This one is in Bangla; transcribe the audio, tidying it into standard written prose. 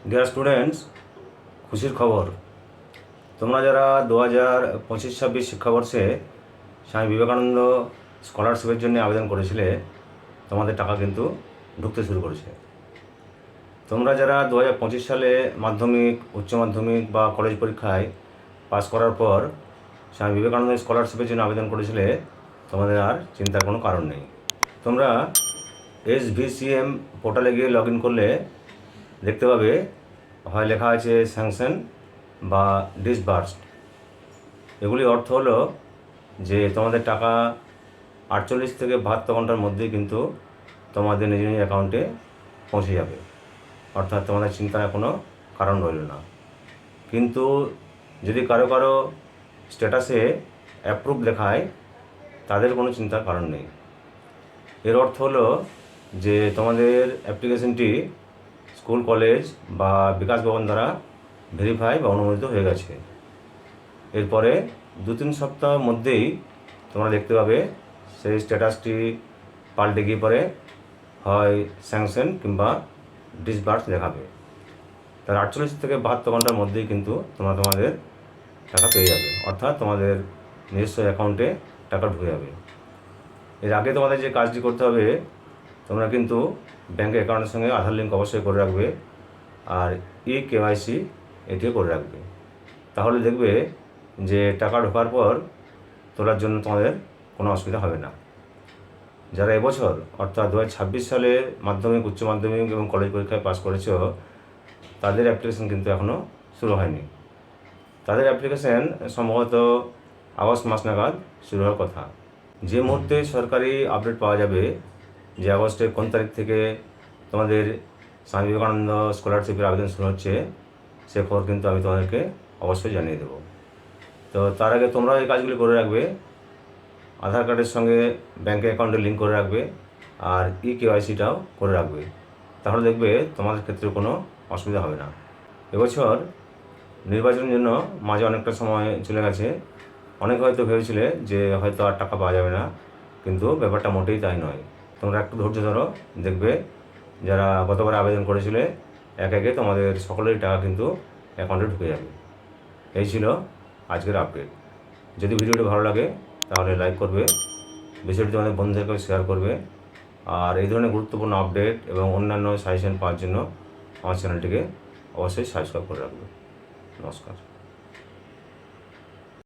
ডিয়ার স্টুডেন্টস, খুশির খবর। তোমরা যারা 2025-26 শিক্ষাবর্ষে স্বামী বিবেকানন্দ স্কলারশিপের জন্য আবেদন করেছিলে, তোমাদের টাকা কিন্তু ঢুকতে শুরু করেছে। তোমরা যারা 2025 সালে মাধ্যমিক, উচ্চ মাধ্যমিক বা কলেজ পরীক্ষায় পাস করার পর স্বামী বিবেকানন্দ স্কলারশিপের জন্য আবেদন করেছিলে, তোমাদের আর চিন্তার কোনো কারণ নেই। তোমরা SVCM পোর্টালে গিয়ে লগ ইন করলে দেখতে পাবে হয় লেখা আছে স্যাংশন বা ডিসবার্সড। এগুলি অর্থ হলো যে তোমাদের টাকা 48 থেকে 72 ঘন্টার মধ্যেই কিন্তু তোমাদের নিজ নিজ অ্যাকাউন্টে পৌঁছে যাবে, অর্থাৎ তোমাদের চিন্তার কোনো কারণ রইল না। কিন্তু যদি কারো কারো স্ট্যাটাসে অ্যাপ্রুভ লেখায়, তাদের কোনো চিন্তার কারণ নেই। এর অর্থ হলো যে তোমাদের অ্যাপ্লিকেশনটি স্কুল, কলেজ বা বিকাশ ভবন দ্বারা ভেরিফাই বা অনুমোদিত হয়ে গেছে। এরপরে 2-3 সপ্তাহের মধ্যেই তোমরা দেখতে পাবে সেই স্ট্যাটাসটি পাল্টে গিয়ে পরে হয় স্যাংশন কিংবা ডিসবার্স দেখাবে। তার 48 থেকে 72 ঘন্টার মধ্যেই কিন্তু তোমরা তোমাদের টাকা পেয়ে যাবে, অর্থাৎ তোমাদের নিজস্ব অ্যাকাউন্টে টাকা ঢুকে যাবে। এর আগে তোমাদের যে কাজটি করতে হবে, তোমরা কিন্তু ব্যাঙ্ক অ্যাকাউন্টের সঙ্গে আধার লিঙ্ক অবশ্যই করে রাখবে, আর KYC এটিও করে রাখবে। তাহলে দেখবে যে টাকা ঢোকার পর তোলার জন্য তোমাদের কোনো অসুবিধা হবে না। যারা এবছর অর্থাৎ 2026 সালে মাধ্যমিক, উচ্চ মাধ্যমিক এবং কলেজ পরীক্ষায় পাস করেছ, তাদের অ্যাপ্লিকেশন কিন্তু এখনও শুরু হয়নি। তাদের অ্যাপ্লিকেশন সম্ভবত আগস্ট মাস নাগাদ শুরু হওয়ার কথা। যে মুহূর্তে সরকারি আপডেট পাওয়া যাবে যে আগস্টের কোন তারিখ থেকে তোমাদের স্বামী বিবেকানন্দ স্কলারশিপের আবেদন শুরু হচ্ছে, সে খবর কিন্তু আমি তোমাদেরকে অবশ্যই জানিয়ে দেবো। তো তার আগে তোমরা এই কাজগুলি করে রাখবে। আধার কার্ডের সঙ্গে ব্যাঙ্ক অ্যাকাউন্টে লিঙ্ক করে রাখবে, আর KYCটাও করে রাখবে। তাহলে দেখবে তোমাদের ক্ষেত্রে কোনো অসুবিধা হবে না। এবছর নির্বাচনের জন্য মাঝে অনেকটা সময় চলে গেছে। অনেকে হয়তো ভেবেছিলে যে হয়তো আর টাকা পাওয়া যাবে না, কিন্তু ব্যাপারটা মোটেই তাই নয়। তোমরা একটু ধৈর্য ধরো, দেখবে যারা গতবার আবেদন করেছিলে একে একে তোমাদের সকলেরই টাকা কিন্তু অ্যাকাউন্টে ঢুকে যাবে। এই ছিল আজকের আপডেট। যদি ভিডিওটি ভালো লাগে তাহলে লাইক করবে, বিষয়টি তোমাদের বন্ধুদেরকে শেয়ার করবে, আর এই ধরনের গুরুত্বপূর্ণ আপডেট এবং অন্যান্য সাজেশন পাওয়ার জন্য আমার চ্যানেলটিকে অবশ্যই সাবস্ক্রাইব করে রাখবে। নমস্কার।